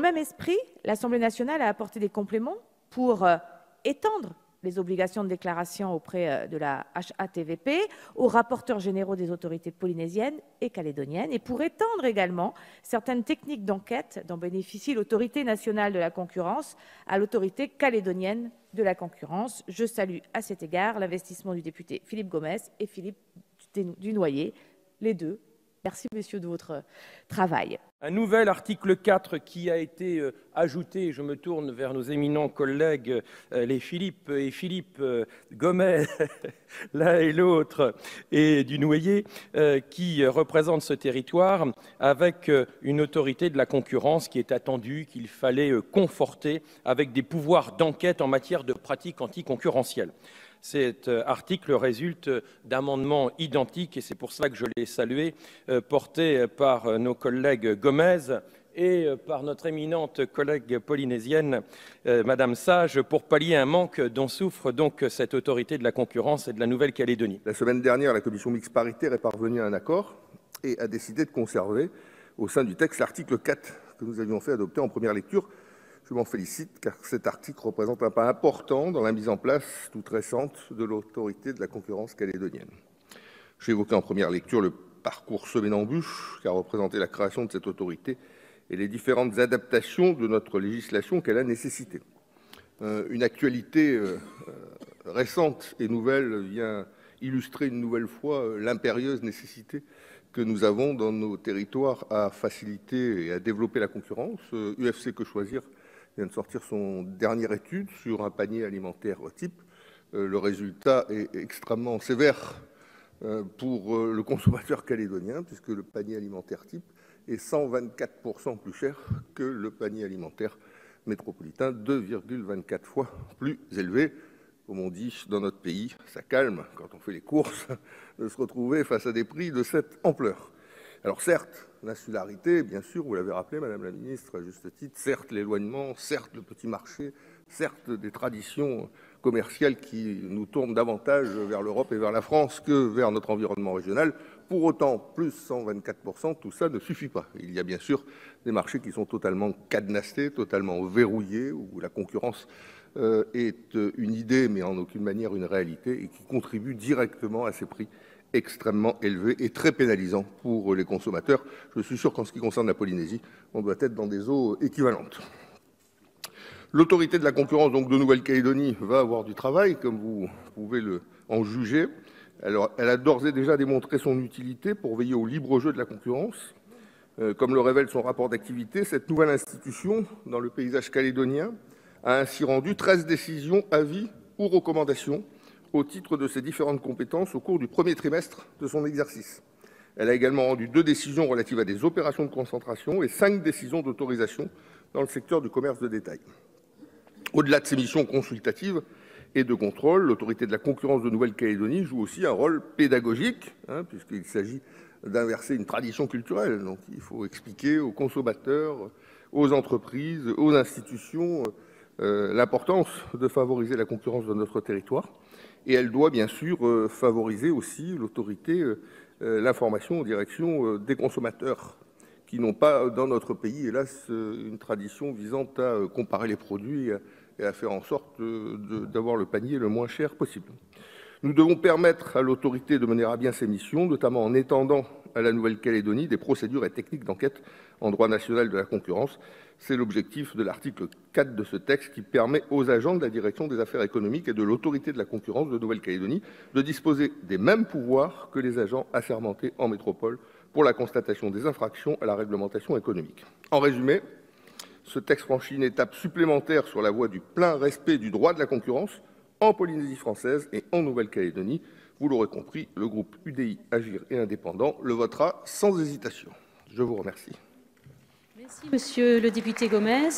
même esprit, l'Assemblée nationale a apporté des compléments pour étendre les obligations de déclaration auprès de la HATVP aux rapporteurs généraux des autorités polynésiennes et calédoniennes et pour étendre également certaines techniques d'enquête dont bénéficie l'autorité nationale de la concurrence à l'autorité calédonienne de la concurrence. Je salue à cet égard l'investissement du député Philippe Gomès et Philippe Dunoyer, les deux. Merci, messieurs, de votre travail. Un nouvel article 4 qui a été ajouté, je me tourne vers nos éminents collègues, les Philippe et Philippe Gomez, l'un et l'autre, et Dunoyer, qui représentent ce territoire avec une autorité de la concurrence qui est attendue, qu'il fallait conforter avec des pouvoirs d'enquête en matière de pratiques anticoncurrentielles. Cet article résulte d'amendements identiques et c'est pour cela que je l'ai salué, portés par nos collègues Gomez et par notre éminente collègue polynésienne, Madame Sage, pour pallier un manque dont souffre donc cette autorité de la concurrence et de la Nouvelle-Calédonie. La semaine dernière, la commission mixte paritaire est parvenue à un accord et a décidé de conserver au sein du texte l'article 4 que nous avions fait adopter en première lecture. Je m'en félicite car cet article représente un pas important dans la mise en place toute récente de l'autorité de la concurrence calédonienne. J'ai évoqué en première lecture le parcours semé d'embûches qu'a représenté la création de cette autorité et les différentes adaptations de notre législation qu'elle a nécessitées. Une actualité récente et nouvelle vient illustrer une nouvelle fois l'impérieuse nécessité que nous avons dans nos territoires à faciliter et à développer la concurrence. UFC Que Choisir vient de sortir son dernière étude sur un panier alimentaire type. Le résultat est extrêmement sévère pour le consommateur calédonien, puisque le panier alimentaire type est 124% plus cher que le panier alimentaire métropolitain, 2,24 fois plus élevé. Comme on dit dans notre pays, ça calme, quand on fait les courses, de se retrouver face à des prix de cette ampleur. Alors certes, l'insularité, bien sûr, vous l'avez rappelé, Madame la Ministre, à juste titre, certes l'éloignement, certes le petit marché, certes des traditions commerciales qui nous tournent davantage vers l'Europe et vers la France que vers notre environnement régional. Pour autant, plus 124%, tout ça ne suffit pas. Il y a bien sûr des marchés qui sont totalement cadenassés, totalement verrouillés, où la concurrence est une idée, mais en aucune manière une réalité, et qui contribue directement à ces prix extrêmement élevés et très pénalisants pour les consommateurs. Je suis sûr qu'en ce qui concerne la Polynésie, on doit être dans des eaux équivalentes. L'autorité de la concurrence donc de Nouvelle-Calédonie va avoir du travail, comme vous pouvez en juger. Alors, elle a d'ores et déjà démontré son utilité pour veiller au libre jeu de la concurrence. Comme le révèle son rapport d'activité, cette nouvelle institution, dans le paysage calédonien, a ainsi rendu 13 décisions, avis ou recommandations au titre de ses différentes compétences au cours du premier trimestre de son exercice. Elle a également rendu 2 décisions relatives à des opérations de concentration et 5 décisions d'autorisation dans le secteur du commerce de détail. Au-delà de ses missions consultatives et de contrôle, l'autorité de la concurrence de Nouvelle-Calédonie joue aussi un rôle pédagogique, puisqu'il s'agit d'inverser une tradition culturelle. Donc il faut expliquer aux consommateurs, aux entreprises, aux institutions l'importance de favoriser la concurrence de notre territoire. Et elle doit bien sûr favoriser aussi l'autorité, l'information en direction des consommateurs qui n'ont pas dans notre pays, hélas, une tradition visant à comparer les produits et à faire en sorte d'avoir le panier le moins cher possible. Nous devons permettre à l'autorité de mener à bien ses missions, notamment en étendant à la Nouvelle-Calédonie des procédures et techniques d'enquête en droit national de la concurrence. C'est l'objectif de l'article 4 de ce texte qui permet aux agents de la direction des affaires économiques et de l'autorité de la concurrence de Nouvelle-Calédonie de disposer des mêmes pouvoirs que les agents assermentés en métropole pour la constatation des infractions à la réglementation économique. En résumé, ce texte franchit une étape supplémentaire sur la voie du plein respect du droit de la concurrence en Polynésie française et en Nouvelle-Calédonie. Vous l'aurez compris, le groupe UDI, Agir et Indépendants le votera sans hésitation. Je vous remercie. Merci, Monsieur le député Gomez.